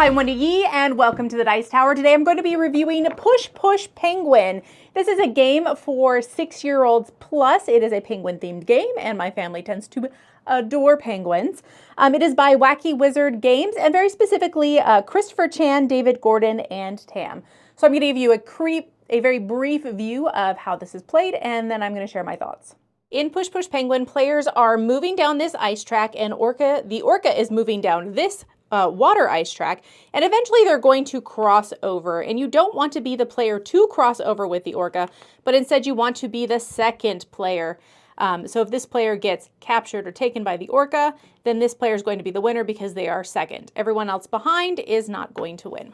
Hi, I'm Wendy Yi, and welcome to the Dice Tower. Today I'm going to be reviewing Push Push Penguin. This is a game for 6-year-olds plus. It is a penguin-themed game, and my family tends to adore penguins. It is by Wacky Wizard Games, and very specifically Christopher Chan, David Gordon, and Tam. So I'm going to give you a very brief view of how this is played, and then I'm going to share my thoughts. In Push Push Penguin, players are moving down this ice track, and the orca is moving down this water ice track, and eventually they're going to cross over. And you don't want to be the player to cross over with the orca, but instead you want to be the second player. So if this player gets captured or taken by the orca, then this player is going to be the winner because they are second. Everyone else behind is not going to win.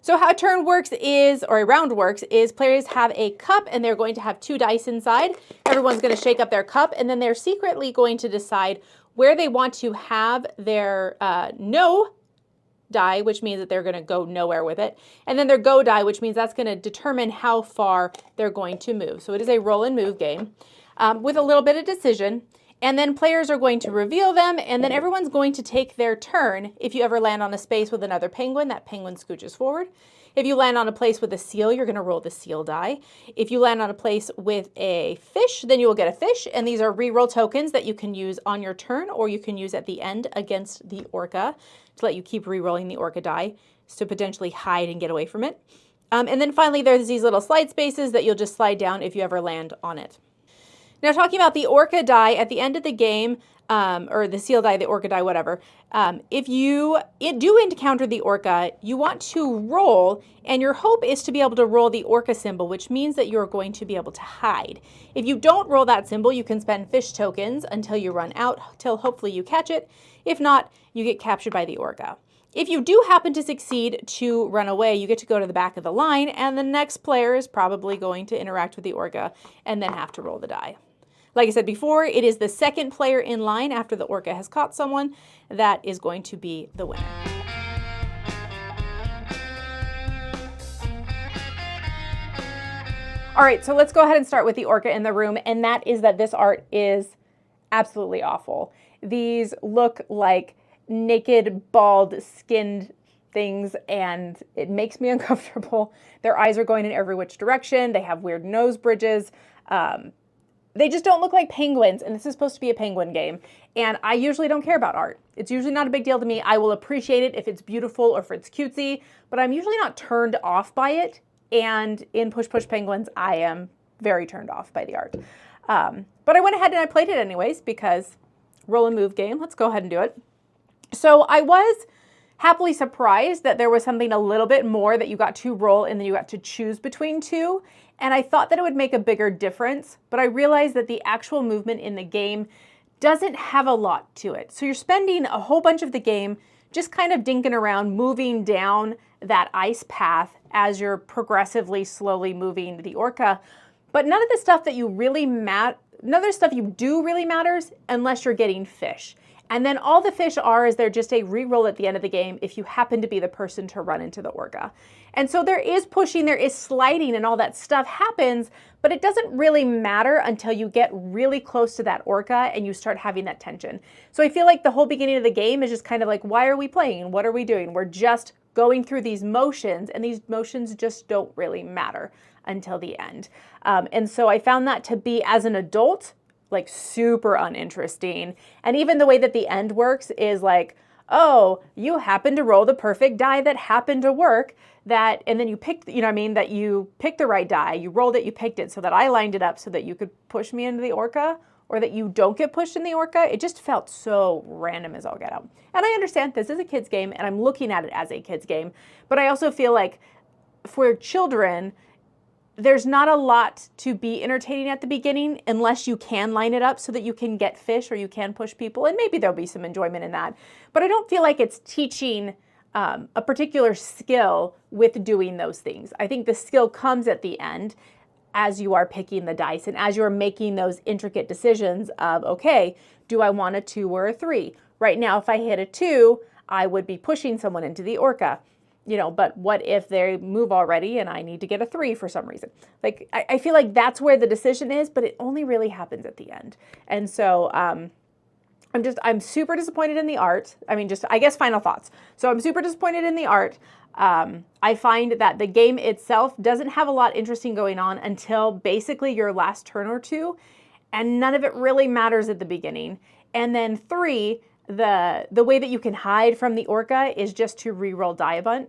So how a turn works is, or a round works, is players have a cup and they're going to have 2 dice inside. Everyone's going to shake up their cup, and then they're secretly going to decide where they want to have their no die, which means that they're going to go nowhere with it, and then their go die, which means that's going to determine how far they're going to move. So it is a roll and move game with a little bit of decision, and then players are going to reveal them, and then everyone's going to take their turn. If you ever land on a space with another penguin, that penguin scooches forward. If you land on a place with a seal, you're going to roll the seal die. If you land on a place with a fish, then you will get a fish, and these are reroll tokens that you can use on your turn, or you can use at the end against the orca to let you keep rerolling the orca die to potentially hide and get away from it. And then finally, there's these little slide spaces that you'll just slide down if you ever land on it. Now, talking about the orca die, at the end of the game, or the seal die, the orca die, whatever, if you do encounter the orca, you want to roll, and your hope is to be able to roll the orca symbol, which means that you're going to be able to hide. If you don't roll that symbol, you can spend fish tokens until you run out, till hopefully you catch it. If not, you get captured by the orca. If you do happen to succeed to run away, you get to go to the back of the line, and the next player is probably going to interact with the orca and then have to roll the die. Like I said before, it is the second player in line after the orca has caught someone that is going to be the winner. All right, so let's go ahead and start with the orca in the room, and that is that this art is absolutely awful. These look like naked, bald, skinned things, and it makes me uncomfortable. Their eyes are going in every which direction. They have weird nose bridges. They just don't look like penguins, and this is supposed to be a penguin game. And I usually don't care about art. It's usually not a big deal to me. I will appreciate it if it's beautiful or if it's cutesy, but I'm usually not turned off by it. And in Push Push Penguins, I am very turned off by the art. But I went ahead and I played it anyways because roll and move game. Let's go ahead and do it. So I was happily surprised that there was something a little bit more that you got to roll and then you got to choose between two. And I thought that it would make a bigger difference, but I realized that the actual movement in the game doesn't have a lot to it. So you're spending a whole bunch of the game just kind of dinking around, moving down that ice path as you're progressively, slowly moving the orca. But none of the stuff that you really none of the stuff you do really matters unless you're getting fish. And then all the fish are is they're just a reroll at the end of the game if you happen to be the person to run into the orca. And so there is pushing, there is sliding, and all that stuff happens, but it doesn't really matter until you get really close to that orca and you start having that tension. So I feel like the whole beginning of the game is just kind of like, why are we playing? What are we doing? We're just going through these motions, and these motions just don't really matter until the end. And so I found that to be, as an adult, like super uninteresting. And even the way that the end works is like, oh, you happen to roll the perfect die that happened to work, that, and then you picked, you know what I mean, that you picked the right die, you rolled it, you picked it, so that I lined it up so that you could push me into the orca, or that you don't get pushed in the orca. It just felt so random as all get out. And I understand this is a kid's game, and I'm looking at it as a kid's game, but I also feel like for children, there's not a lot to be entertaining at the beginning unless you can line it up so that you can get fish or you can push people, and maybe there'll be some enjoyment in that. But I don't feel like it's teaching a particular skill with doing those things. I think the skill comes at the end as you are picking the dice and as you're making those intricate decisions of, okay, do I want a 2 or a 3? Right now, if I hit a 2, I would be pushing someone into the orca. You know, but what if they move already and I need to get a 3 for some reason? Like, I feel like that's where the decision is, but it only really happens at the end. And so I'm super disappointed in the art. I mean, just, I guess, final thoughts. So I'm super disappointed in the art. I find that the game itself doesn't have a lot interesting going on until basically your last turn or two, and none of it really matters at the beginning. And then 3, the way that you can hide from the orca is just to re-roll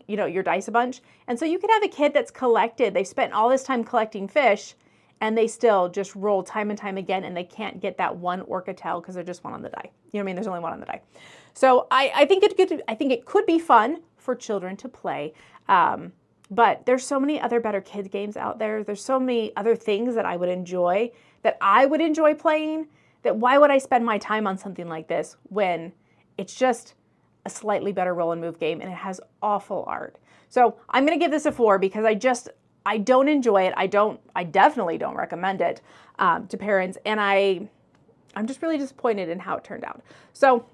your dice a bunch. And so you could have a kid that's collected, they've spent all this time collecting fish, and they still just roll time and time again, and they can't get that one orca tail because there's just one on the die. You know what I mean? There's only one on the die. So I think it could be fun for children to play. But there's so many other better kids games out there. There's so many other things that I would enjoy playing, that why would I spend my time on something like this when it's just a slightly better roll and move game and it has awful art. So I'm going to give this a 4 because I don't enjoy it. I definitely don't recommend it to parents, and I'm just really disappointed in how it turned out. So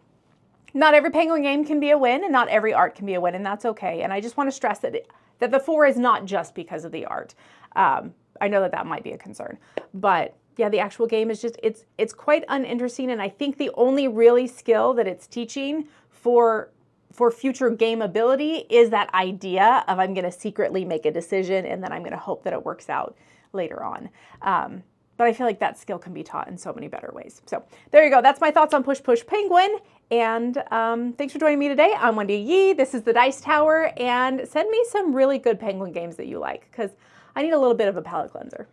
not every Penguin game can be a win, and not every art can be a win, and that's okay. And I just want to stress that the 4 is not just because of the art. I know that might be a concern, but yeah, the actual game is just, it's quite uninteresting, and I think the only really skill that it's teaching for future game ability is that idea of I'm going to secretly make a decision and then I'm going to hope that it works out later on. But I feel like that skill can be taught in so many better ways. So there you go. That's my thoughts on Push Push Penguin. And thanks for joining me today. I'm Wendy Yi. This is the Dice Tower. And send me some really good Penguin games that you like, because I need a little bit of a palate cleanser.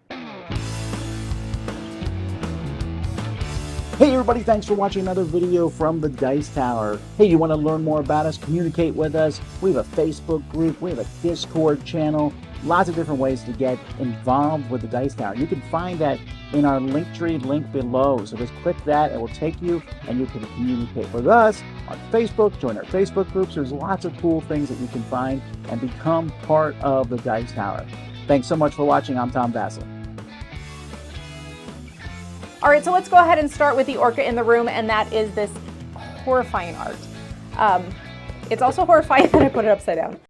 Hey everybody, thanks for watching another video from the Dice Tower. Hey, you want to learn more about us, communicate with us? We have a Facebook group, we have a Discord channel, lots of different ways to get involved with the Dice Tower. You can find that in our Linktree link below. So just click that, it will take you and you can communicate with us on Facebook, join our Facebook groups. There's lots of cool things that you can find and become part of the Dice Tower. Thanks so much for watching. I'm Tom Vassell. All right, so let's go ahead and start with the orca in the room, and that is this horrifying art. It's also horrifying that I put it upside down.